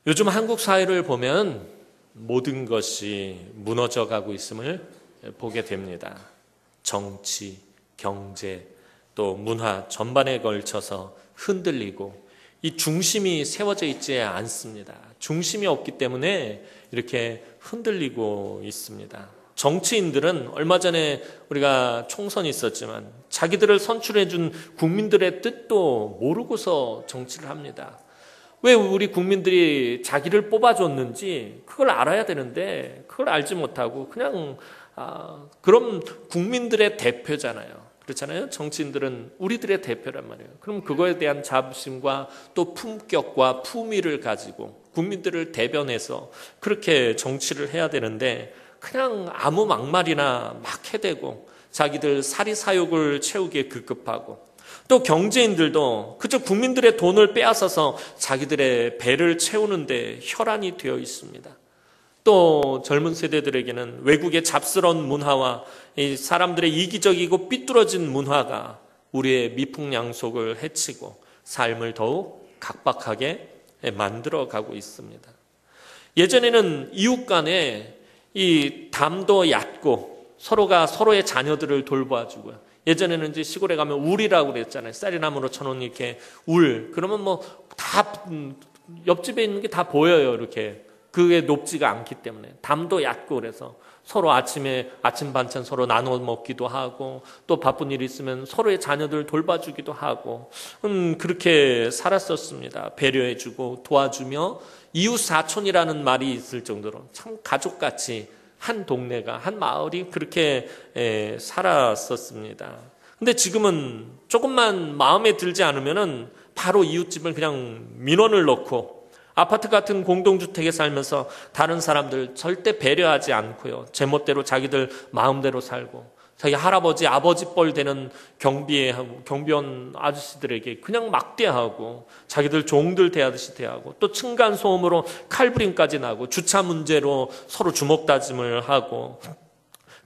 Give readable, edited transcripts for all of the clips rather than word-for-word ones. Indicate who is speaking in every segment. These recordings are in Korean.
Speaker 1: 요즘 한국 사회를 보면 모든 것이 무너져 가고 있음을 보게 됩니다. 정치, 경제, 또 문화 전반에 걸쳐서 흔들리고 이 중심이 세워져 있지 않습니다. 중심이 없기 때문에 이렇게 흔들리고 있습니다. 정치인들은 얼마 전에 우리가 총선이 있었지만 자기들을 선출해 준 국민들의 뜻도 모르고서 정치를 합니다. 왜 우리 국민들이 자기를 뽑아줬는지 그걸 알아야 되는데 그걸 알지 못하고 그냥 그럼 국민들의 대표잖아요. 그렇잖아요. 정치인들은 우리들의 대표란 말이에요. 그럼 그거에 대한 자부심과 또 품격과 품위를 가지고 국민들을 대변해서 그렇게 정치를 해야 되는데 그냥 아무 막말이나 막 해대고 자기들 사리사욕을 채우기에 급급하고 또 경제인들도 그저 국민들의 돈을 빼앗아서 자기들의 배를 채우는데 혈안이 되어 있습니다. 또 젊은 세대들에게는 외국의 잡스러운 문화와 이 사람들의 이기적이고 삐뚤어진 문화가 우리의 미풍양속을 해치고 삶을 더욱 각박하게 만들어가고 있습니다. 예전에는 이웃 간에 이 담도 얕고 서로가 서로의 자녀들을 돌봐주고요. 예전에는 이제 시골에 가면 울이라고 그랬잖아요. 쌀이나무로 쳐놓은 이렇게 울. 그러면 뭐 다 옆집에 있는 게 다 보여요. 이렇게. 그게 높지가 않기 때문에. 담도 얕고 그래서 서로 아침에 아침 반찬 서로 나눠 먹기도 하고 또 바쁜 일 있으면 서로의 자녀들 돌봐주기도 하고 그렇게 살았었습니다. 배려해주고 도와주며 이웃 사촌이라는 말이 있을 정도로 참 가족같이 한 동네가 한 마을이 그렇게 살았었습니다. 근데 지금은 조금만 마음에 들지 않으면은 바로 이웃집을 그냥 민원을 넣고 아파트 같은 공동주택에 살면서 다른 사람들 절대 배려하지 않고요. 제멋대로 자기들 마음대로 살고 자기 할아버지 아버지 뻘 되는 경비원 아저씨들에게 그냥 막대하고 자기들 종들 대하듯이 대하고 또 층간소음으로 칼부림까지 나고 주차 문제로 서로 주먹다짐을 하고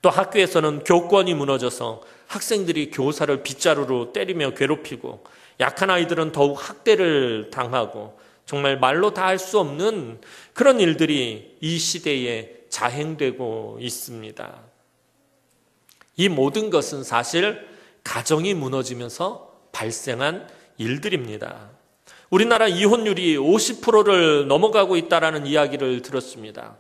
Speaker 1: 또 학교에서는 교권이 무너져서 학생들이 교사를 빗자루로 때리며 괴롭히고 약한 아이들은 더욱 학대를 당하고 정말 말로 다 할 수 없는 그런 일들이 이 시대에 자행되고 있습니다. 이 모든 것은 사실 가정이 무너지면서 발생한 일들입니다. 우리나라 이혼율이 50%를 넘어가고 있다는 이야기를 들었습니다.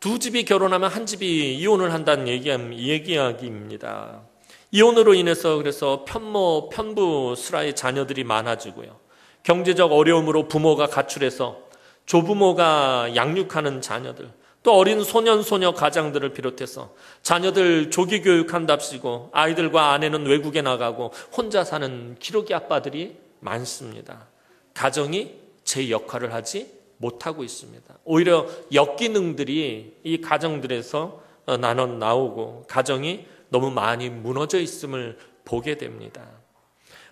Speaker 1: 두 집이 결혼하면 한 집이 이혼을 한다는 얘기입니다. 이혼으로 인해서 그래서 편부스라의 자녀들이 많아지고요. 경제적 어려움으로 부모가 가출해서 조부모가 양육하는 자녀들, 또 어린 소년, 소녀 가장들을 비롯해서 자녀들 조기 교육한답시고 아이들과 아내는 외국에 나가고 혼자 사는 기러기 아빠들이 많습니다. 가정이 제 역할을 하지 못하고 있습니다. 오히려 역기능들이 이 가정들에서 나오고 가정이 너무 많이 무너져 있음을 보게 됩니다.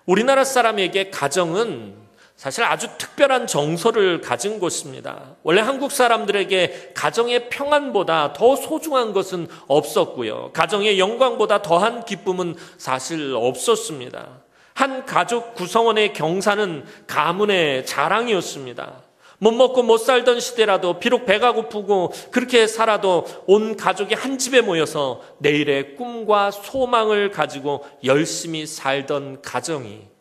Speaker 1: 우리나라 사람에게 가정은 사실 아주 특별한 정서를 가진 곳입니다. 원래 한국 사람들에게 가정의 평안보다 더 소중한 것은 없었고요. 가정의 영광보다 더한 기쁨은 사실 없었습니다. 한 가족 구성원의 경사는 가문의 자랑이었습니다. 못 먹고 못 살던 시대라도 비록 배가 고프고 그렇게 살아도 온 가족이 한 집에 모여서 내일의 꿈과 소망을 가지고 열심히 살던 가정이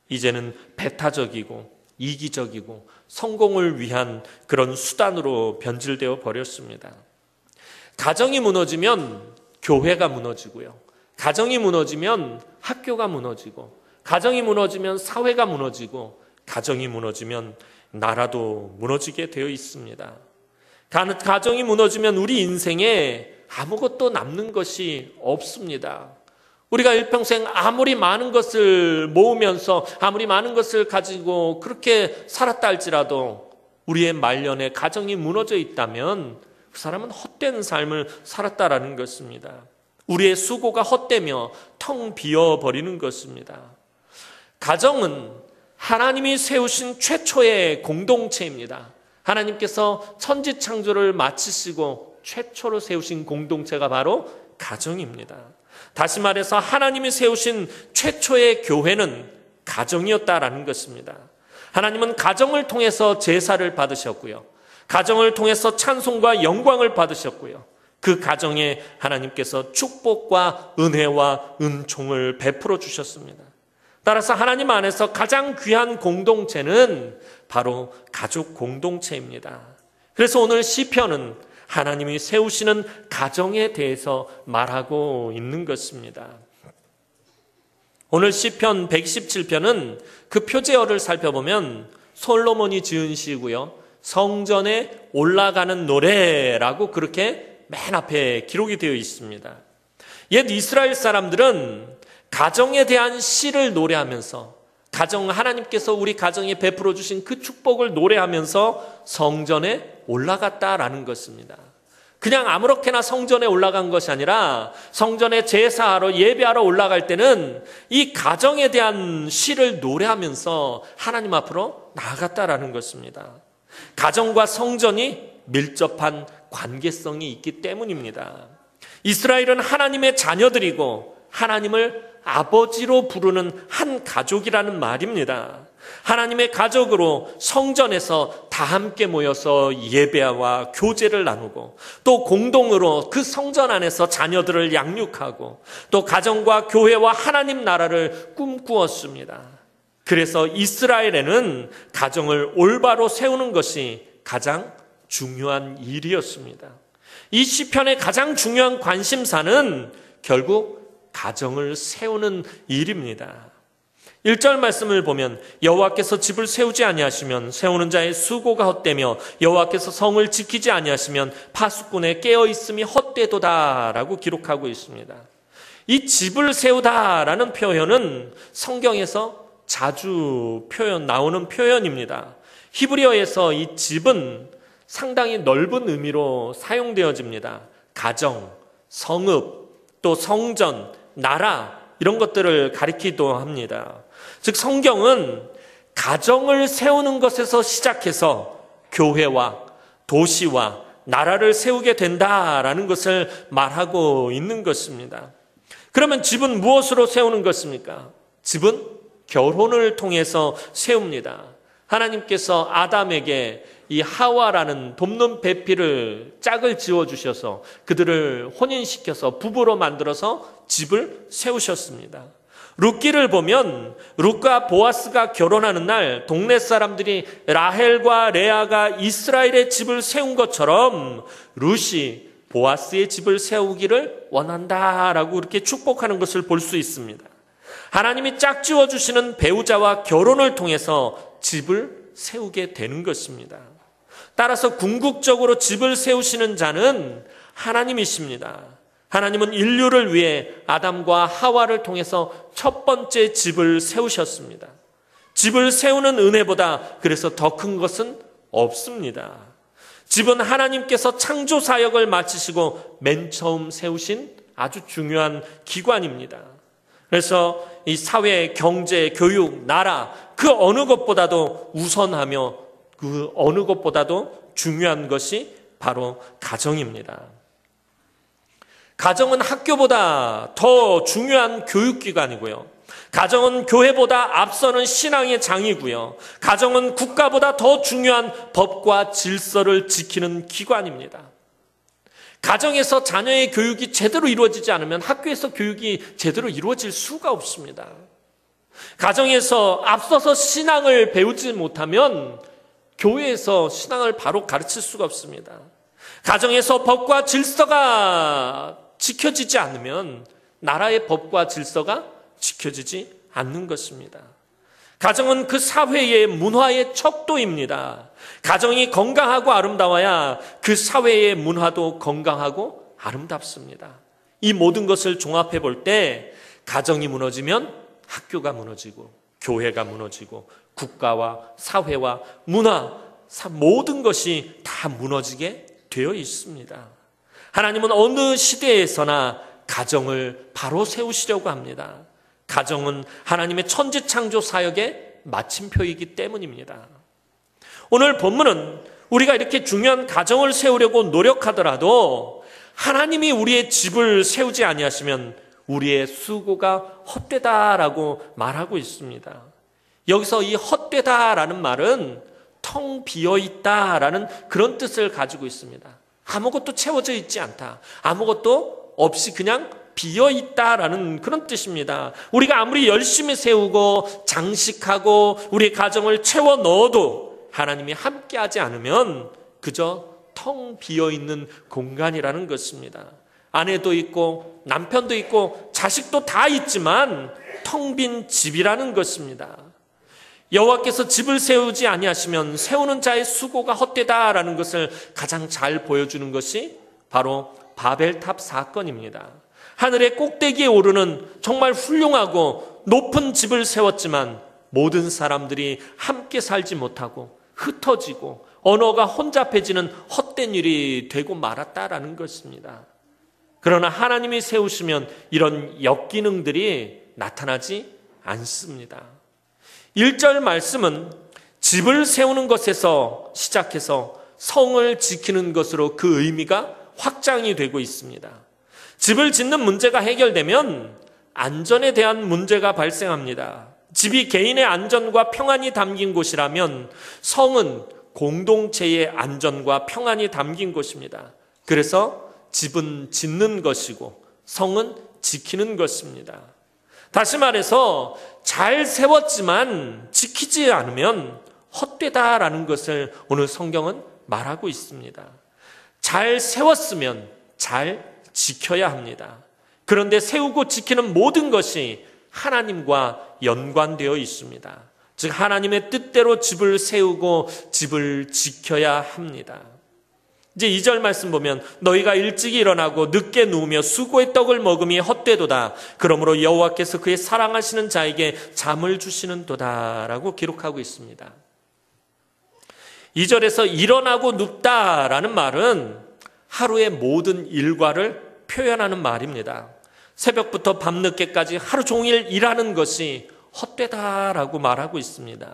Speaker 1: 이제는 배타적이고 이기적이고 성공을 위한 그런 수단으로 변질되어 버렸습니다. 가정이 무너지면 교회가 무너지고요. 가정이 무너지면 학교가 무너지고 가정이 무너지면 사회가 무너지고 가정이 무너지면 나라도 무너지게 되어 있습니다. 가정이 무너지면 우리 인생에 아무것도 남는 것이 없습니다. 우리가 일평생 아무리 많은 것을 모으면서 아무리 많은 것을 가지고 그렇게 살았다 할지라도 우리의 말년에 가정이 무너져 있다면 그 사람은 헛된 삶을 살았다라는 것입니다. 우리의 수고가 헛되며 텅 비어버리는 것입니다. 가정은 하나님이 세우신 최초의 공동체입니다. 하나님께서 천지창조를 마치시고 최초로 세우신 공동체가 바로 가정입니다. 다시 말해서 하나님이 세우신 최초의 교회는 가정이었다라는 것입니다. 하나님은 가정을 통해서 제사를 받으셨고요. 가정을 통해서 찬송과 영광을 받으셨고요. 그 가정에 하나님께서 축복과 은혜와 은총을 베풀어 주셨습니다. 따라서 하나님 안에서 가장 귀한 공동체는 바로 가족 공동체입니다. 그래서 오늘 시편은 하나님이 세우시는 가정에 대해서 말하고 있는 것입니다. 오늘 시편 117편은 그 표제어를 살펴보면 솔로몬이 지은 시고요. 성전에 올라가는 노래라고 그렇게 맨 앞에 기록이 되어 있습니다. 옛 이스라엘 사람들은 가정에 대한 시를 노래하면서 하나님께서 우리 가정에 베풀어 주신 그 축복을 노래하면서 성전에 올라갔다라는 것입니다. 그냥 아무렇게나 성전에 올라간 것이 아니라 성전에 제사하러 예배하러 올라갈 때는 이 가정에 대한 시를 노래하면서 하나님 앞으로 나아갔다라는 것입니다. 가정과 성전이 밀접한 관계성이 있기 때문입니다. 이스라엘은 하나님의 자녀들이고 하나님을 아버지로 부르는 한 가족이라는 말입니다. 하나님의 가족으로 성전에서 다 함께 모여서 예배와 교제를 나누고 또 공동으로 그 성전 안에서 자녀들을 양육하고 또 가정과 교회와 하나님 나라를 꿈꾸었습니다. 그래서 이스라엘에는 가정을 올바로 세우는 것이 가장 중요한 일이었습니다. 이 시편의 가장 중요한 관심사는 결국 가정을 세우는 일입니다. 1절 말씀을 보면 여호와께서 집을 세우지 아니하시면 세우는 자의 수고가 헛되며 여호와께서 성을 지키지 아니하시면 파수꾼의 깨어있음이 헛되도다라고 기록하고 있습니다. 이 집을 세우다라는 표현은 성경에서 자주 나오는 표현입니다. 히브리어에서 이 집은 상당히 넓은 의미로 사용되어집니다. 가정, 성읍, 또 성전, 나라 이런 것들을 가리키기도 합니다. 즉 성경은 가정을 세우는 것에서 시작해서 교회와 도시와 나라를 세우게 된다라는 것을 말하고 있는 것입니다. 그러면 집은 무엇으로 세우는 것입니까? 집은 결혼을 통해서 세웁니다. 하나님께서 아담에게 이 하와라는 돕는 배필을 짝을 지어주셔서 그들을 혼인시켜서 부부로 만들어서 집을 세우셨습니다. 룻기를 보면 룻과 보아스가 결혼하는 날 동네 사람들이 라헬과 레아가 이스라엘의 집을 세운 것처럼 룻이 보아스의 집을 세우기를 원한다라고 이렇게 축복하는 것을 볼 수 있습니다. 하나님이 짝지어 주시는 배우자와 결혼을 통해서 집을 세우게 되는 것입니다. 따라서 궁극적으로 집을 세우시는 자는 하나님이십니다. 하나님은 인류를 위해 아담과 하와를 통해서 첫 번째 집을 세우셨습니다. 집을 세우는 은혜보다 그래서 더 큰 것은 없습니다. 집은 하나님께서 창조 사역을 마치시고 맨 처음 세우신 아주 중요한 기관입니다. 그래서 이 사회, 경제, 교육, 나라 그 어느 것보다도 우선하며 그 어느 것보다도 중요한 것이 바로 가정입니다. 가정은 학교보다 더 중요한 교육기관이고요. 가정은 교회보다 앞서는 신앙의 장이고요. 가정은 국가보다 더 중요한 법과 질서를 지키는 기관입니다. 가정에서 자녀의 교육이 제대로 이루어지지 않으면 학교에서 교육이 제대로 이루어질 수가 없습니다. 가정에서 앞서서 신앙을 배우지 못하면 교회에서 신앙을 바로 가르칠 수가 없습니다. 가정에서 법과 질서가 지켜지지 않으면 나라의 법과 질서가 지켜지지 않는 것입니다. 가정은 그 사회의 문화의 척도입니다. 가정이 건강하고 아름다워야 그 사회의 문화도 건강하고 아름답습니다. 이 모든 것을 종합해 볼 때 가정이 무너지면 학교가 무너지고 교회가 무너지고 국가와 사회와 문화 모든 것이 다 무너지게 되어 있습니다. 하나님은 어느 시대에서나 가정을 바로 세우시려고 합니다. 가정은 하나님의 천지창조 사역의 마침표이기 때문입니다. 오늘 본문은 우리가 이렇게 중요한 가정을 세우려고 노력하더라도 하나님이 우리의 집을 세우지 아니하시면 우리의 수고가 헛되다라고 말하고 있습니다. 여기서 이 헛되다라는 말은 텅 비어있다라는 그런 뜻을 가지고 있습니다. 아무것도 채워져 있지 않다. 아무것도 없이 그냥 비어있다라는 그런 뜻입니다. 우리가 아무리 열심히 세우고 장식하고 우리 가정을 채워 넣어도 하나님이 함께하지 않으면 그저 텅 비어있는 공간이라는 것입니다. 아내도 있고 남편도 있고 자식도 다 있지만 텅 빈 집이라는 것입니다. 여호와께서 집을 세우지 아니하시면 세우는 자의 수고가 헛되다라는 것을 가장 잘 보여주는 것이 바로 바벨탑 사건입니다. 하늘의 꼭대기에 오르는 정말 훌륭하고 높은 집을 세웠지만 모든 사람들이 함께 살지 못하고 흩어지고 언어가 혼잡해지는 헛된 일이 되고 말았다라는 것입니다. 그러나 하나님이 세우시면 이런 역기능들이 나타나지 않습니다. 1절 말씀은 집을 세우는 것에서 시작해서 성을 지키는 것으로 그 의미가 확장이 되고 있습니다. 집을 짓는 문제가 해결되면 안전에 대한 문제가 발생합니다. 집이 개인의 안전과 평안이 담긴 곳이라면 성은 공동체의 안전과 평안이 담긴 곳입니다. 그래서 집은 짓는 것이고 성은 지키는 것입니다. 다시 말해서 잘 세웠지만 지키지 않으면 헛되다라는 것을 오늘 성경은 말하고 있습니다. 잘 세웠으면 잘 지켜야 합니다. 그런데 세우고 지키는 모든 것이 하나님과 연관되어 있습니다. 즉 하나님의 뜻대로 집을 세우고 집을 지켜야 합니다. 이제 2절 말씀 보면 너희가 일찍 일어나고 늦게 누우며 수고의 떡을 먹음이 헛되도다. 그러므로 여호와께서 그의 사랑하시는 자에게 잠을 주시는도다 라고 기록하고 있습니다. 2절에서 일어나고 눕다라는 말은 하루의 모든 일과를 표현하는 말입니다. 새벽부터 밤늦게까지 하루 종일 일하는 것이 헛되다라고 말하고 있습니다.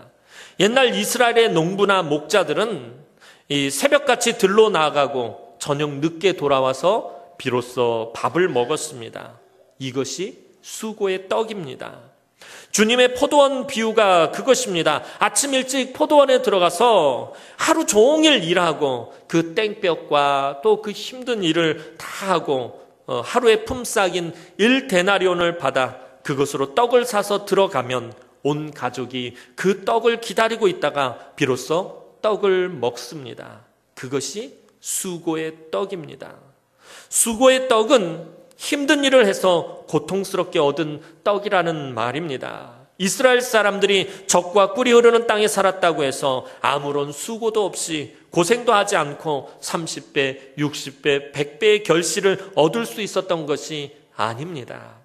Speaker 1: 옛날 이스라엘의 농부나 목자들은 이 새벽같이 들러 나가고 저녁 늦게 돌아와서 비로소 밥을 먹었습니다. 이것이 수고의 떡입니다. 주님의 포도원 비유가 그것입니다. 아침 일찍 포도원에 들어가서 하루 종일 일하고 그 땡볕과 또 그 힘든 일을 다 하고 하루의 품삯인 1데나리온을 받아 그것으로 떡을 사서 들어가면 온 가족이 그 떡을 기다리고 있다가 비로소 떡을 먹습니다. 그것이 수고의 떡입니다. 수고의 떡은 힘든 일을 해서 고통스럽게 얻은 떡이라는 말입니다. 이스라엘 사람들이 적과 꿀이 흐르는 땅에 살았다고 해서 아무런 수고도 없이 고생도 하지 않고 30배, 60배, 100배의 결실을 얻을 수 있었던 것이 아닙니다.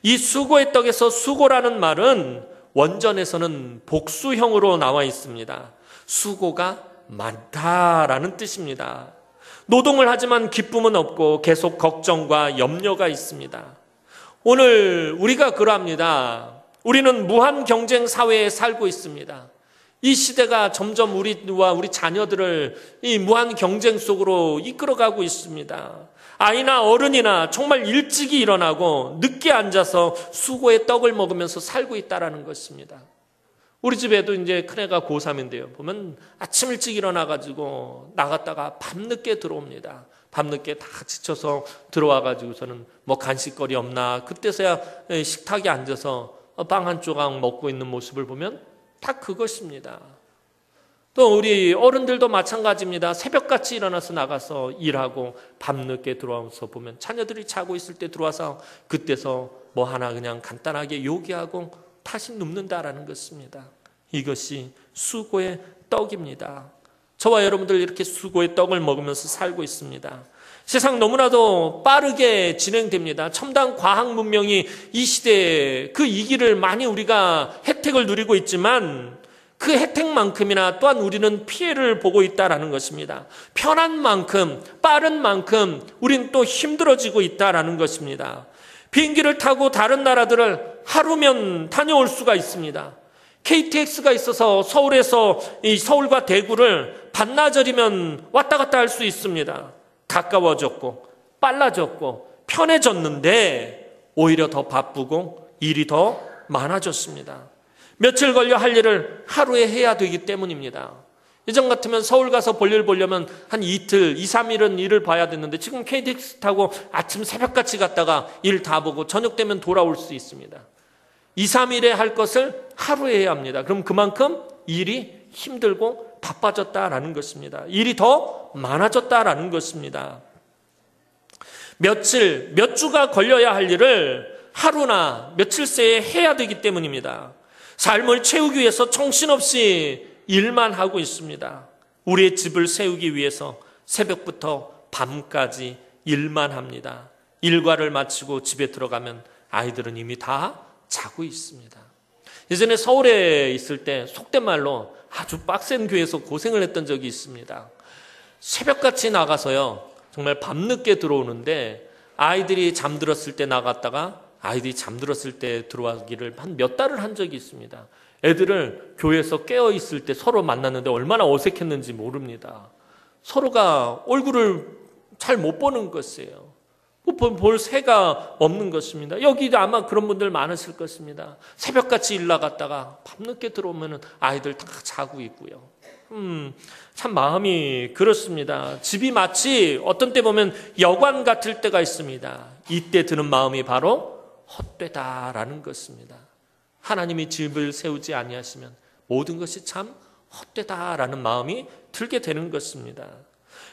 Speaker 1: 이 수고의 떡에서 수고라는 말은 원전에서는 복수형으로 나와 있습니다. 수고가 많다라는 뜻입니다. 노동을 하지만 기쁨은 없고 계속 걱정과 염려가 있습니다. 오늘 우리가 그러합니다. 우리는 무한 경쟁 사회에 살고 있습니다. 이 시대가 점점 우리와 우리 자녀들을 이 무한 경쟁 속으로 이끌어가고 있습니다. 아이나 어른이나 정말 일찍이 일어나고 늦게 앉아서 수고의 떡을 먹으면서 살고 있다라는 것입니다. 우리 집에도 이제 큰애가 고3인데요. 보면 아침 일찍 일어나가지고 나갔다가 밤늦게 들어옵니다. 밤늦게 다 지쳐서 들어와가지고서는 뭐 간식거리 없나 그때서야 식탁에 앉아서 빵 한 조각 먹고 있는 모습을 보면 다 그것입니다. 또 우리 어른들도 마찬가지입니다. 새벽같이 일어나서 나가서 일하고 밤늦게 들어와서 보면 자녀들이 자고 있을 때 들어와서 그때서 뭐 하나 그냥 간단하게 요기하고 다시 눕는다라는 것입니다. 이것이 수고의 떡입니다. 저와 여러분들 이렇게 수고의 떡을 먹으면서 살고 있습니다. 세상 너무나도 빠르게 진행됩니다. 첨단 과학 문명이 이 시대에 그 이기를 많이 우리가 혜택을 누리고 있지만 그 혜택만큼이나 또한 우리는 피해를 보고 있다라는 것입니다. 편한 만큼 빠른 만큼 우리는 또 힘들어지고 있다라는 것입니다. 비행기를 타고 다른 나라들을 하루면 다녀올 수가 있습니다. KTX가 있어서 서울에서 이 서울과 대구를 반나절이면 왔다 갔다 할 수 있습니다. 가까워졌고 빨라졌고 편해졌는데 오히려 더 바쁘고 일이 더 많아졌습니다. 며칠 걸려 할 일을 하루에 해야 되기 때문입니다. 예전 같으면 서울 가서 볼일 보려면 한 이틀, 2, 3일은 일을 봐야 됐는데 지금 KTX 타고 아침 새벽같이 갔다가 일 다 보고 저녁 되면 돌아올 수 있습니다. 2, 3일에 할 것을 하루에 해야 합니다. 그럼 그만큼 일이 힘들고 바빠졌다라는 것입니다. 일이 더 많아졌다라는 것입니다. 며칠, 몇 주가 걸려야 할 일을 하루나 며칠 새에 해야 되기 때문입니다. 삶을 채우기 위해서 정신없이 일만 하고 있습니다. 우리의 집을 세우기 위해서 새벽부터 밤까지 일만 합니다. 일과를 마치고 집에 들어가면 아이들은 이미 다 자고 있습니다. 예전에 서울에 있을 때 속된 말로 아주 빡센 교회에서 고생을 했던 적이 있습니다. 새벽같이 나가서요, 정말 밤늦게 들어오는데 아이들이 잠들었을 때 나갔다가 아이들이 잠들었을 때 들어가기를 한 몇 달을 한 적이 있습니다. 애들을 교회에서 깨어있을 때 서로 만났는데 얼마나 어색했는지 모릅니다. 서로가 얼굴을 잘 못 보는 것이에요. 볼 새가 없는 것입니다. 여기도 아마 그런 분들 많으실 것입니다. 새벽같이 일 나갔다가 밤늦게 들어오면 아이들 다 자고 있고요. 참 마음이 그렇습니다. 집이 마치 어떤 때 보면 여관 같을 때가 있습니다. 이때 드는 마음이 바로 헛되다라는 것입니다. 하나님이 집을 세우지 아니하시면 모든 것이 참 헛되다라는 마음이 들게 되는 것입니다.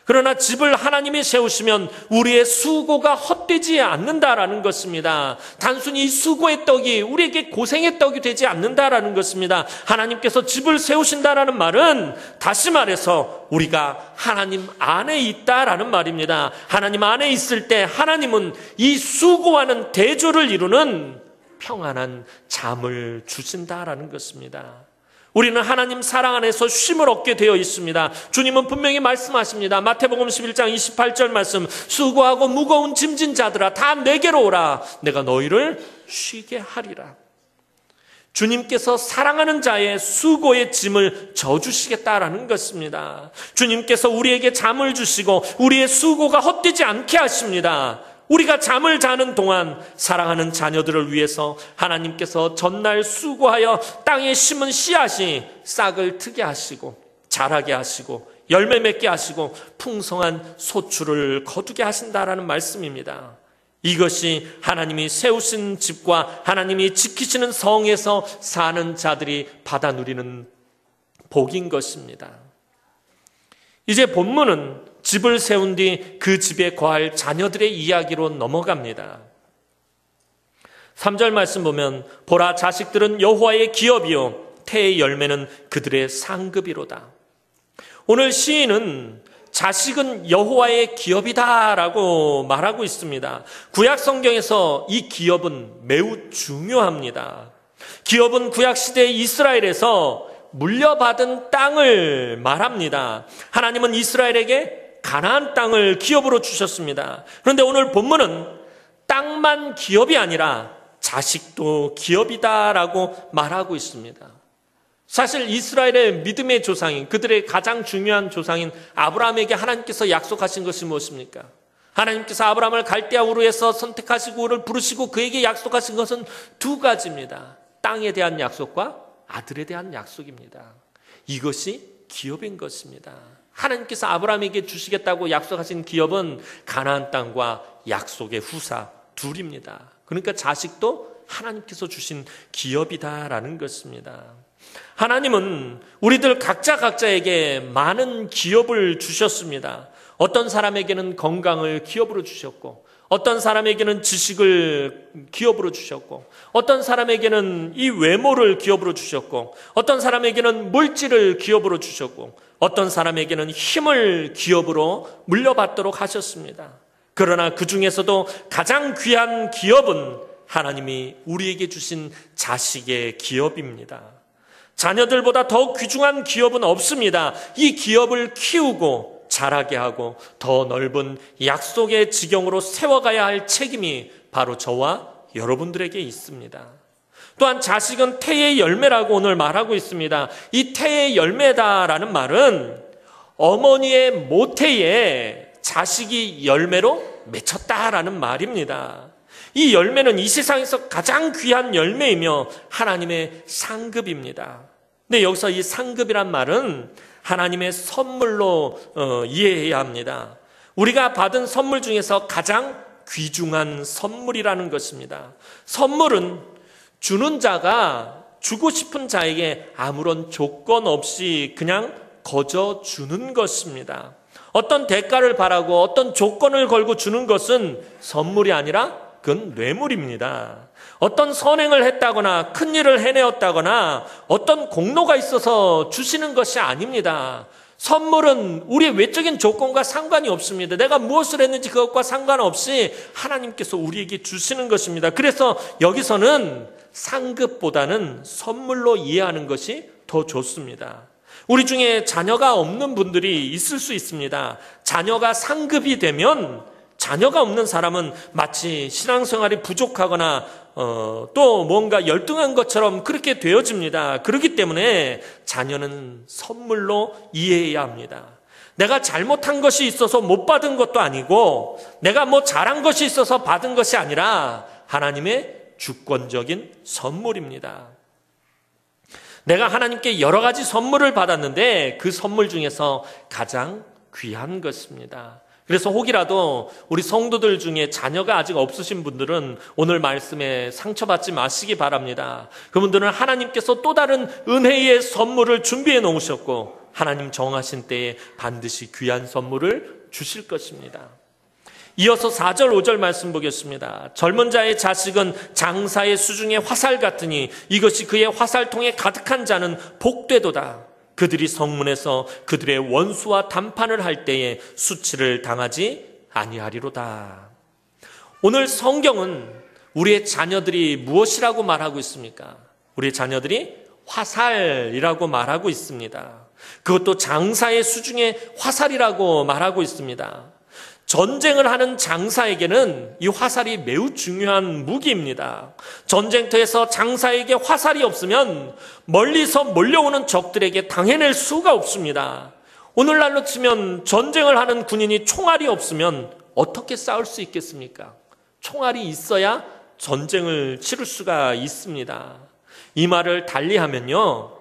Speaker 1: 그러나 집을 하나님이 세우시면 우리의 수고가 헛되지 않는다라는 것입니다. 단순히 수고의 떡이 우리에게 고생의 떡이 되지 않는다라는 것입니다. 하나님께서 집을 세우신다라는 말은 다시 말해서 우리가 하나님 안에 있다라는 말입니다. 하나님 안에 있을 때 하나님은 이 수고하는 대조를 이루는 평안한 잠을 주신다라는 것입니다. 우리는 하나님 사랑 안에서 쉼을 얻게 되어 있습니다. 주님은 분명히 말씀하십니다. 마태복음 11장 28절 말씀, 수고하고 무거운 짐진 자들아 다 내게로 오라. 내가 너희를 쉬게 하리라. 주님께서 사랑하는 자의 수고의 짐을 져주시겠다라는 것입니다. 주님께서 우리에게 잠을 주시고 우리의 수고가 헛되지 않게 하십니다. 우리가 잠을 자는 동안 사랑하는 자녀들을 위해서 하나님께서 전날 수고하여 땅에 심은 씨앗이 싹을 트게 하시고 자라게 하시고 열매 맺게 하시고 풍성한 소출을 거두게 하신다라는 말씀입니다. 이것이 하나님이 세우신 집과 하나님이 지키시는 성에서 사는 자들이 받아 누리는 복인 것입니다. 이제 본문은 집을 세운 뒤 그 집에 거할 자녀들의 이야기로 넘어갑니다. 3절 말씀 보면 보라 자식들은 여호와의 기업이요 태의 열매는 그들의 상급이로다. 오늘 시인은 자식은 여호와의 기업이다라고 말하고 있습니다. 구약 성경에서 이 기업은 매우 중요합니다. 기업은 구약 시대 이스라엘에서 물려받은 땅을 말합니다. 하나님은 이스라엘에게 가나안 땅을 기업으로 주셨습니다. 그런데 오늘 본문은 땅만 기업이 아니라 자식도 기업이다라고 말하고 있습니다. 사실 이스라엘의 믿음의 조상인 그들의 가장 중요한 조상인 아브라함에게 하나님께서 약속하신 것이 무엇입니까? 하나님께서 아브라함을 갈대아 우르에서 선택하시고 우를 부르시고 그에게 약속하신 것은 두 가지입니다. 땅에 대한 약속과 아들에 대한 약속입니다. 이것이 기업인 것입니다. 하나님께서 아브라함에게 주시겠다고 약속하신 기업은 가나안 땅과 약속의 후사 둘입니다. 그러니까 자식도 하나님께서 주신 기업이다라는 것입니다. 하나님은 우리들 각자에게 많은 기업을 주셨습니다. 어떤 사람에게는 건강을 기업으로 주셨고 어떤 사람에게는 지식을 기업으로 주셨고 어떤 사람에게는 이 외모를 기업으로 주셨고 어떤 사람에게는 물질을 기업으로 주셨고 어떤 사람에게는 힘을 기업으로 물려받도록 하셨습니다. 그러나 그 중에서도 가장 귀한 기업은 하나님이 우리에게 주신 자식의 기업입니다. 자녀들보다 더 귀중한 기업은 없습니다. 이 기업을 키우고 자라게 하고 더 넓은 약속의 지경으로 세워가야 할 책임이 바로 저와 여러분들에게 있습니다. 또한 자식은 태의 열매라고 오늘 말하고 있습니다. 이 태의 열매다라는 말은 어머니의 모태에 자식이 열매로 맺혔다라는 말입니다. 이 열매는 이 세상에서 가장 귀한 열매이며 하나님의 상급입니다. 근데 여기서 이 상급이란 말은 하나님의 선물로 이해해야 합니다. 우리가 받은 선물 중에서 가장 귀중한 선물이라는 것입니다. 선물은 주는 자가 주고 싶은 자에게 아무런 조건 없이 그냥 거저 주는 것입니다. 어떤 대가를 바라고 어떤 조건을 걸고 주는 것은 선물이 아니라 그건 뇌물입니다. 어떤 선행을 했다거나 큰 일을 해내었다거나 어떤 공로가 있어서 주시는 것이 아닙니다. 선물은 우리의 외적인 조건과 상관이 없습니다. 내가 무엇을 했는지 그것과 상관없이 하나님께서 우리에게 주시는 것입니다. 그래서 여기서는 상급보다는 선물로 이해하는 것이 더 좋습니다. 우리 중에 자녀가 없는 분들이 있을 수 있습니다. 자녀가 상급이 되면 자녀가 없는 사람은 마치 신앙생활이 부족하거나 또 뭔가 열등한 것처럼 그렇게 되어집니다. 그렇기 때문에 자녀는 선물로 이해해야 합니다. 내가 잘못한 것이 있어서 못 받은 것도 아니고 내가 뭐 잘한 것이 있어서 받은 것이 아니라 하나님의 주권적인 선물입니다. 내가 하나님께 여러 가지 선물을 받았는데 그 선물 중에서 가장 귀한 것입니다. 그래서 혹이라도 우리 성도들 중에 자녀가 아직 없으신 분들은 오늘 말씀에 상처받지 마시기 바랍니다. 그분들은 하나님께서 또 다른 은혜의 선물을 준비해 놓으셨고 하나님 정하신 때에 반드시 귀한 선물을 주실 것입니다. 이어서 4절 5절 말씀 보겠습니다. 젊은 자의 자식은 장사의 수중의 화살 같으니 이것이 그의 화살통에 가득한 자는 복되도다. 그들이 성문에서 그들의 원수와談판을 할 때에 수치를 당하지 아니하리로다. 오늘 성경은 우리의 자녀들이 무엇이라고 말하고 있습니까? 우리의 자녀들이 화살이라고 말하고 있습니다. 그것도 장사의 수중의 화살이라고 말하고 있습니다. 전쟁을 하는 장사에게는 이 화살이 매우 중요한 무기입니다. 전쟁터에서 장사에게 화살이 없으면 멀리서 몰려오는 적들에게 당해낼 수가 없습니다. 오늘날로 치면 전쟁을 하는 군인이 총알이 없으면 어떻게 싸울 수 있겠습니까? 총알이 있어야 전쟁을 치를 수가 있습니다. 이 말을 달리하면요,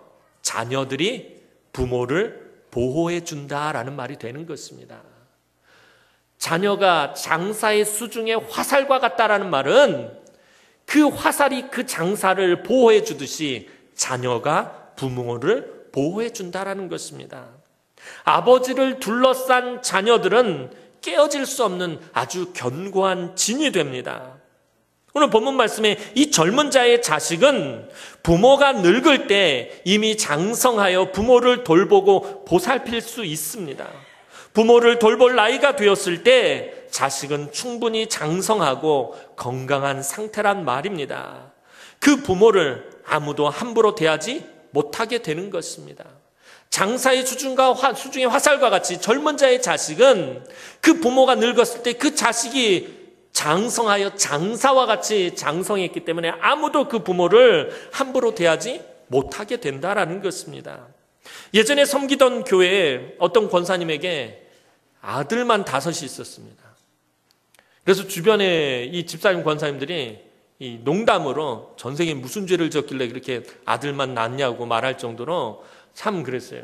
Speaker 1: 자녀들이 부모를 보호해 준다라는 말이 되는 것입니다. 자녀가 장사의 수중에 화살과 같다라는 말은 그 화살이 그 장사를 보호해 주듯이 자녀가 부모를 보호해 준다라는 것입니다. 아버지를 둘러싼 자녀들은 깨어질 수 없는 아주 견고한 진이 됩니다. 오늘 본문 말씀에 이 젊은 자의 자식은 부모가 늙을 때 이미 장성하여 부모를 돌보고 보살필 수 있습니다. 부모를 돌볼 나이가 되었을 때 자식은 충분히 장성하고 건강한 상태란 말입니다. 그 부모를 아무도 함부로 대하지 못하게 되는 것입니다. 장사의 수중의 화살과 같이 젊은 자의 자식은 그 부모가 늙었을 때 그 자식이 장성하여 장사와 같이 장성했기 때문에 아무도 그 부모를 함부로 대하지 못하게 된다라는 것입니다. 예전에 섬기던 교회에 어떤 권사님에게 아들만 5이 있었습니다. 그래서 주변에 이 집사님 권사님들이 이 농담으로 전생에 무슨 죄를 졌길래 그렇게 아들만 낳냐고 말할 정도로 참 그랬어요.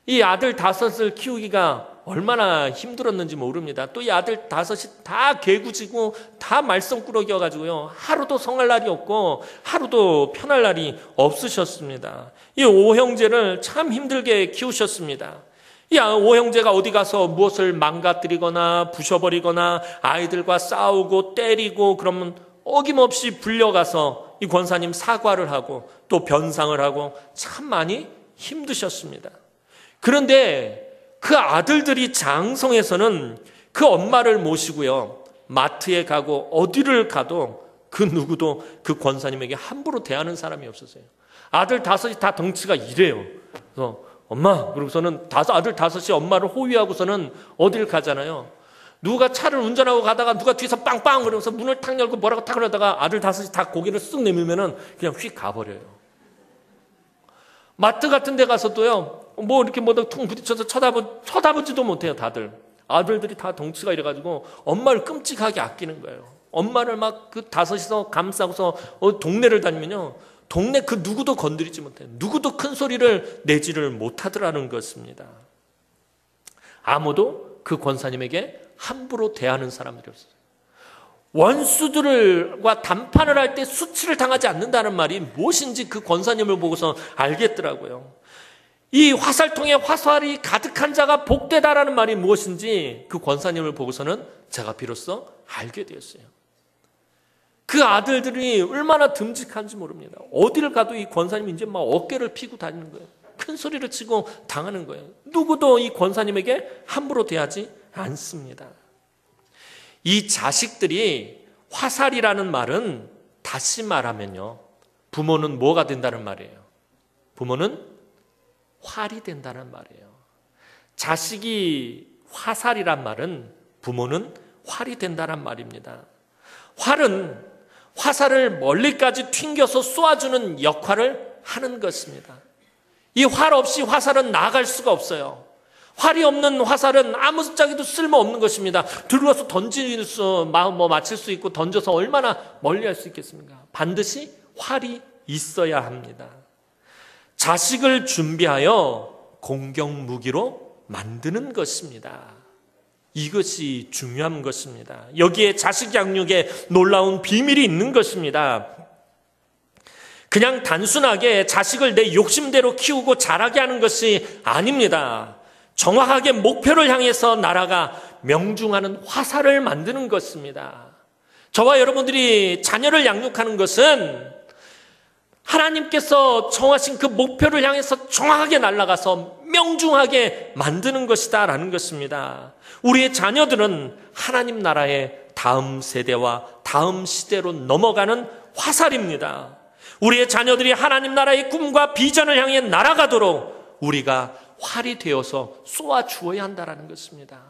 Speaker 1: 이 아들 5을 키우기가 얼마나 힘들었는지 모릅니다. 또 이 아들 5이 다 개구지고 다 말썽꾸러기여가지고요, 하루도 성할 날이 없고 하루도 편할 날이 없으셨습니다. 이 5형제를 참 힘들게 키우셨습니다. 이 5형제가 어디 가서 무엇을 망가뜨리거나 부셔버리거나 아이들과 싸우고 때리고 그러면 어김없이 불려가서 이 권사님 사과를 하고 또 변상을 하고 참 많이 힘드셨습니다. 그런데 그 아들들이 장성해서는 그 엄마를 모시고요, 마트에 가고 어디를 가도 그 누구도 그 권사님에게 함부로 대하는 사람이 없었어요. 아들 5이 다 덩치가 이래요. 그래서 엄마, 그러고서는 아들 5이 엄마를 호위하고서는 어딜 가잖아요. 누가 차를 운전하고 가다가 누가 뒤에서 빵빵 그러면서 문을 탁 열고 뭐라고 탁 그러다가 아들 5이 다 고개를 쓱 내밀면은 그냥 휙 가버려요. 마트 같은 데 가서도요, 뭐 이렇게 뭐다 퉁 부딪혀서 쳐다보지도 못해요, 다들. 아들들이 다 덩치가 이래가지고 엄마를 끔찍하게 아끼는 거예요. 엄마를 막 그 다섯이서 감싸고서 동네를 다니면요, 동네 그 누구도 건드리지 못해. 누구도 큰 소리를 내지를 못하더라는 것입니다. 아무도 그 권사님에게 함부로 대하는 사람들이 없어요. 원수들과 담판을 할 때 수치를 당하지 않는다는 말이 무엇인지 그 권사님을 보고서 알겠더라고요. 이 화살통에 화살이 가득한 자가 복되다라는 말이 무엇인지 그 권사님을 보고서는 제가 비로소 알게 되었어요. 그 아들들이 얼마나 듬직한지 모릅니다. 어디를 가도 이 권사님이 이제 막 어깨를 피고 다니는 거예요. 큰 소리를 치고 당하는 거예요. 누구도 이 권사님에게 함부로 대하지 않습니다. 이 자식들이 화살이라는 말은 다시 말하면요, 부모는 뭐가 된다는 말이에요? 부모는 활이 된다는 말이에요. 자식이 화살이란 말은 부모는 활이 된다는 말입니다. 활은 화살을 멀리까지 튕겨서 쏘아주는 역할을 하는 것입니다. 이 활 없이 화살은 나아갈 수가 없어요. 활이 없는 화살은 아무 짝에도 쓸모없는 것입니다. 들어와서 맞힐 수 있고 던져서 얼마나 멀리 할 수 있겠습니까? 반드시 활이 있어야 합니다. 자식을 준비하여 공격 무기로 만드는 것입니다. 이것이 중요한 것입니다. 여기에 자식 양육에 놀라운 비밀이 있는 것입니다. 그냥 단순하게 자식을 내 욕심대로 키우고 자라게 하는 것이 아닙니다. 정확하게 목표를 향해서 날아가 명중하는 화살을 만드는 것입니다. 저와 여러분들이 자녀를 양육하는 것은 하나님께서 정하신 그 목표를 향해서 정확하게 날아가서 명중하게 만드는 것이다 라는 것입니다. 우리의 자녀들은 하나님 나라의 다음 세대와 다음 시대로 넘어가는 화살입니다. 우리의 자녀들이 하나님 나라의 꿈과 비전을 향해 날아가도록 우리가 활이 되어서 쏘아 주어야 한다는 것입니다.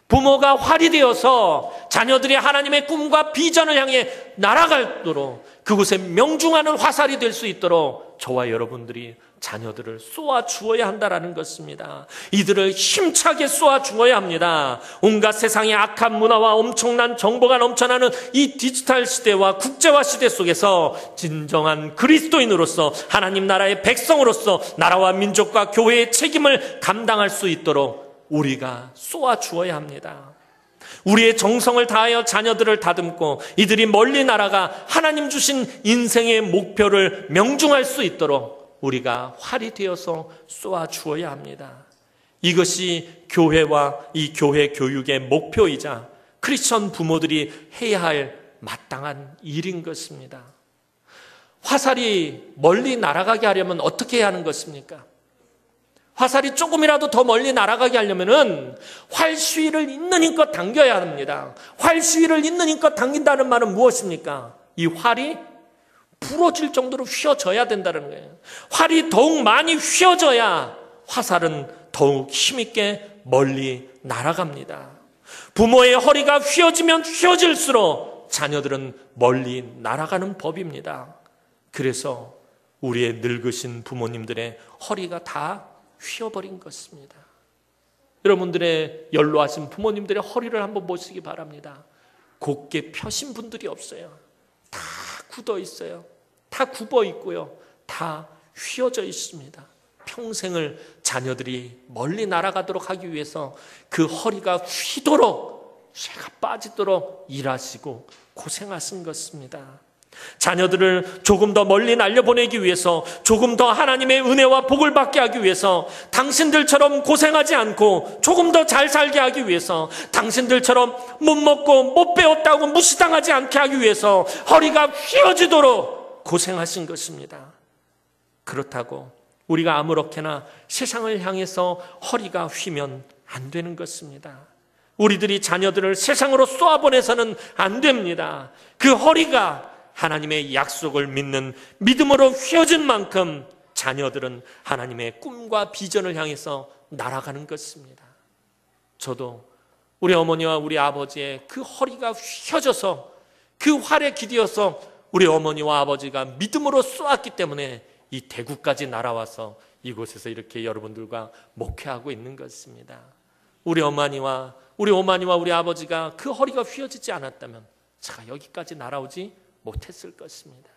Speaker 1: 부모가 활이 되어서 자녀들이 하나님의 꿈과 비전을 향해 날아가도록 그곳에 명중하는 화살이 될 수 있도록 저와 여러분들이 자녀들을 쏘아 주어야 한다는 것입니다. 이들을 힘차게 쏘아 주어야 합니다. 온갖 세상의 악한 문화와 엄청난 정보가 넘쳐나는 이 디지털 시대와 국제화 시대 속에서 진정한 그리스도인으로서 하나님 나라의 백성으로서 나라와 민족과 교회의 책임을 감당할 수 있도록 우리가 쏘아 주어야 합니다. 우리의 정성을 다하여 자녀들을 다듬고 이들이 멀리 날아가 하나님 주신 인생의 목표를 명중할 수 있도록 우리가 활이 되어서 쏘아 주어야 합니다. 이것이 교회와 이 교회 교육의 목표이자 크리스천 부모들이 해야 할 마땅한 일인 것입니다. 화살이 멀리 날아가게 하려면 어떻게 해야 하는 것입니까? 화살이 조금이라도 더 멀리 날아가게 하려면은 활수위를 있는 힘껏 당겨야 합니다. 활수위를 있는 힘껏 당긴다는 말은 무엇입니까? 이 활이 부러질 정도로 휘어져야 된다는 거예요. 활이 더욱 많이 휘어져야 화살은 더욱 힘있게 멀리 날아갑니다. 부모의 허리가 휘어지면 휘어질수록 자녀들은 멀리 날아가는 법입니다. 그래서 우리의 늙으신 부모님들의 허리가 다 휘어버린 것입니다. 여러분들의 연로하신 부모님들의 허리를 한번 보시기 바랍니다. 곧게 펴신 분들이 없어요. 다 굳어 있어요. 다 굽어 있고요. 다 휘어져 있습니다. 평생을 자녀들이 멀리 날아가도록 하기 위해서 그 허리가 휘도록 쇠가 빠지도록 일하시고 고생하신 것입니다. 자녀들을 조금 더 멀리 날려보내기 위해서 조금 더 하나님의 은혜와 복을 받게 하기 위해서 당신들처럼 고생하지 않고 조금 더 잘 살게 하기 위해서 당신들처럼 못 먹고 못 배웠다고 무시당하지 않게 하기 위해서 허리가 휘어지도록 고생하신 것입니다. 그렇다고 우리가 아무렇게나 세상을 향해서 허리가 휘면 안 되는 것입니다. 우리들이 자녀들을 세상으로 쏘아보내서는 안 됩니다. 그 허리가 하나님의 약속을 믿는 믿음으로 휘어진 만큼 자녀들은 하나님의 꿈과 비전을 향해서 날아가는 것입니다. 저도 우리 어머니와 우리 아버지의 그 허리가 휘어져서 그 활에 기대어서 우리 어머니와 아버지가 믿음으로 쏘았기 때문에 이 대구까지 날아와서 이곳에서 이렇게 여러분들과 목회하고 있는 것입니다. 우리 어머니와 우리 아버지가 그 허리가 휘어지지 않았다면 제가 여기까지 날아오지 못했을 것입니다.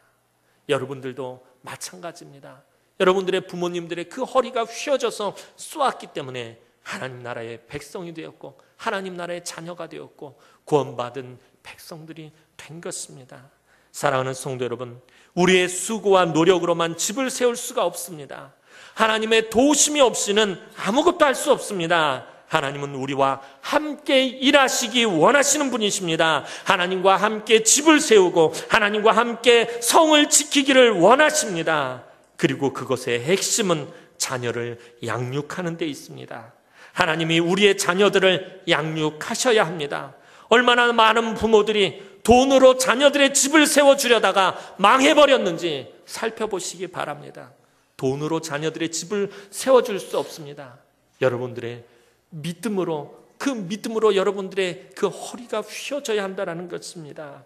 Speaker 1: 여러분들도 마찬가지입니다. 여러분들의 부모님들의 그 허리가 휘어져서 쏘았기 때문에 하나님 나라의 백성이 되었고 하나님 나라의 자녀가 되었고 구원받은 백성들이 된 것입니다. 사랑하는 성도 여러분, 우리의 수고와 노력으로만 집을 세울 수가 없습니다. 하나님의 도우심이 없이는 아무것도 할 수 없습니다. 하나님은 우리와 함께 일하시기 원하시는 분이십니다. 하나님과 함께 집을 세우고 하나님과 함께 성을 지키기를 원하십니다. 그리고 그것의 핵심은 자녀를 양육하는 데 있습니다. 하나님이 우리의 자녀들을 양육하셔야 합니다. 얼마나 많은 부모들이 돈으로 자녀들의 집을 세워주려다가 망해버렸는지 살펴보시기 바랍니다. 돈으로 자녀들의 집을 세워줄 수 없습니다. 여러분들의 믿음으로, 그 믿음으로 여러분들의 그 허리가 휘어져야 한다는 것입니다.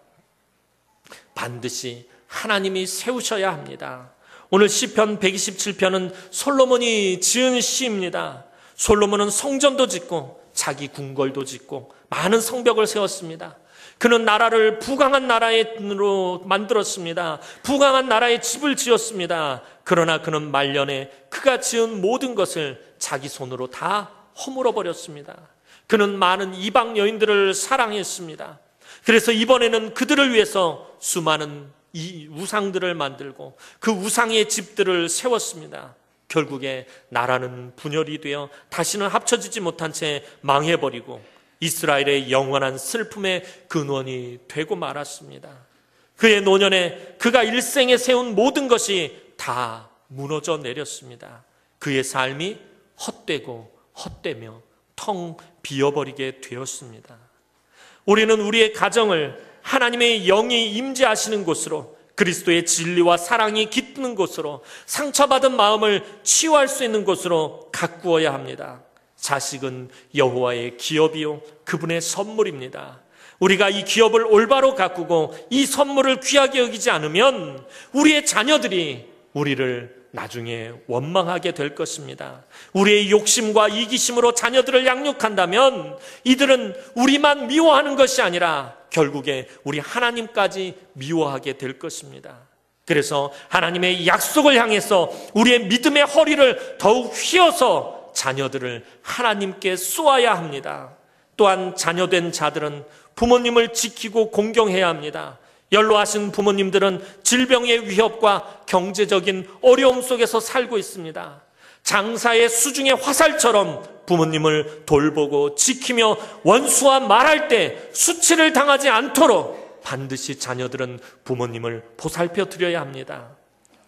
Speaker 1: 반드시 하나님이 세우셔야 합니다. 오늘 시편 127편은 솔로몬이 지은 시입니다. 솔로몬은 성전도 짓고 자기 궁궐도 짓고 많은 성벽을 세웠습니다. 그는 나라를 부강한 나라로 만들었습니다. 부강한 나라에 집을 지었습니다. 그러나 그는 말년에 그가 지은 모든 것을 자기 손으로 다 허물어 버렸습니다. 그는 많은 이방 여인들을 사랑했습니다. 그래서 이번에는 그들을 위해서 수많은 이 우상들을 만들고 그 우상의 집들을 세웠습니다. 결국에 나라는 분열이 되어 다시는 합쳐지지 못한 채 망해버리고 이스라엘의 영원한 슬픔의 근원이 되고 말았습니다. 그의 노년에 그가 일생에 세운 모든 것이 다 무너져 내렸습니다. 그의 삶이 헛되고 헛되며 텅 비어버리게 되었습니다. 우리는 우리의 가정을 하나님의 영이 임재하시는 곳으로, 그리스도의 진리와 사랑이 깃드는 곳으로, 상처받은 마음을 치유할 수 있는 곳으로 가꾸어야 합니다. 자식은 여호와의 기업이요 그분의 선물입니다. 우리가 이 기업을 올바로 가꾸고 이 선물을 귀하게 여기지 않으면 우리의 자녀들이 우리를 나중에 원망하게 될 것입니다. 우리의 욕심과 이기심으로 자녀들을 양육한다면 이들은 우리만 미워하는 것이 아니라 결국에 우리 하나님까지 미워하게 될 것입니다. 그래서 하나님의 약속을 향해서 우리의 믿음의 허리를 더욱 휘어서 자녀들을 하나님께 쏘아야 합니다. 또한 자녀된 자들은 부모님을 지키고 공경해야 합니다. 연로하신 부모님들은 질병의 위협과 경제적인 어려움 속에서 살고 있습니다. 장사의 수중의 화살처럼 부모님을 돌보고 지키며 원수와 말할 때 수치를 당하지 않도록 반드시 자녀들은 부모님을 보살펴 드려야 합니다.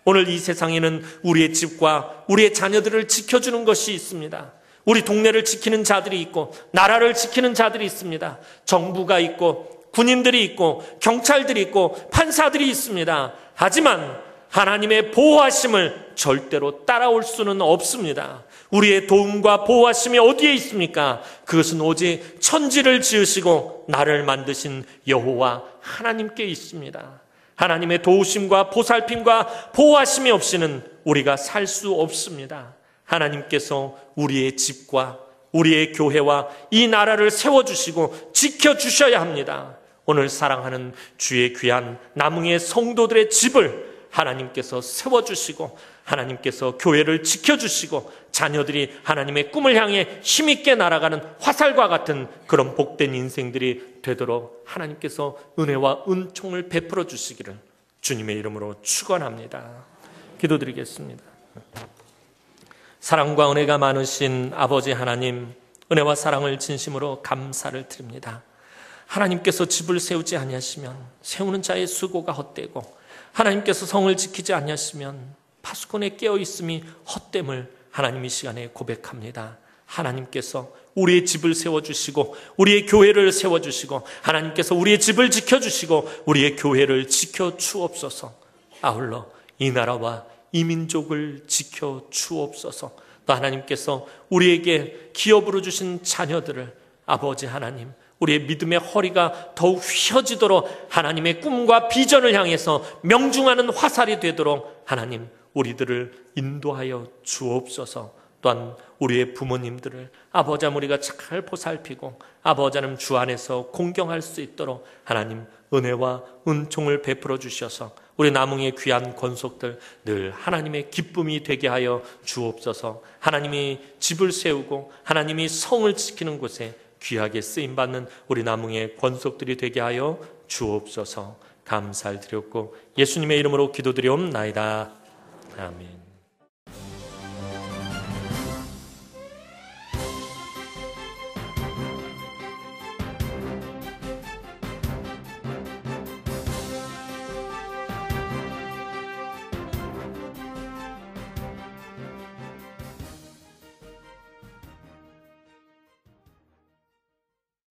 Speaker 1: 오늘 이 세상에는 우리의 집과 우리의 자녀들을 지켜주는 것이 있습니다. 우리 동네를 지키는 자들이 있고 나라를 지키는 자들이 있습니다. 정부가 있고 군인들이 있고 경찰들이 있고 판사들이 있습니다. 하지만 하나님의 보호하심을 절대로 따라올 수는 없습니다. 우리의 도움과 보호하심이 어디에 있습니까? 그것은 오직 천지를 지으시고 나를 만드신 여호와 하나님께 있습니다. 하나님의 도우심과 보살핌과 보호하심이 없이는 우리가 살 수 없습니다. 하나님께서 우리의 집과 우리의 교회와 이 나라를 세워주시고 지켜주셔야 합니다. 오늘 사랑하는 주의 귀한 남흥의 성도들의 집을 하나님께서 세워주시고 하나님께서 교회를 지켜주시고 자녀들이 하나님의 꿈을 향해 힘있게 날아가는 화살과 같은 그런 복된 인생들이 되도록 하나님께서 은혜와 은총을 베풀어 주시기를 주님의 이름으로 축원합니다. 기도드리겠습니다. 사랑과 은혜가 많으신 아버지 하나님, 은혜와 사랑을 진심으로 감사를 드립니다. 하나님께서 집을 세우지 아니하시면 세우는 자의 수고가 헛되고 하나님께서 성을 지키지 아니하시면 파수꾼의 깨어있음이 헛됨을 하나님 이 시간에 고백합니다. 하나님께서 우리의 집을 세워주시고 우리의 교회를 세워주시고 하나님께서 우리의 집을 지켜주시고 우리의 교회를 지켜주옵소서. 아울러 이 나라와 이 민족을 지켜주옵소서. 또 하나님께서 우리에게 기업으로 주신 자녀들을 아버지 하나님, 우리의 믿음의 허리가 더욱 휘어지도록 하나님의 꿈과 비전을 향해서 명중하는 화살이 되도록 하나님 우리들을 인도하여 주옵소서. 또한 우리의 부모님들을 아버지 우리가 잘 보살피고 아버지 하나님 주 안에서 공경할 수 있도록 하나님 은혜와 은총을 베풀어 주셔서 우리 남흥의 귀한 권속들 늘 하나님의 기쁨이 되게 하여 주옵소서. 하나님이 집을 세우고 하나님이 성을 지키는 곳에 귀하게 쓰임받는 우리 남흥의 권속들이 되게 하여 주옵소서. 감사를 드렸고 예수님의 이름으로 기도드리옵나이다. 아멘.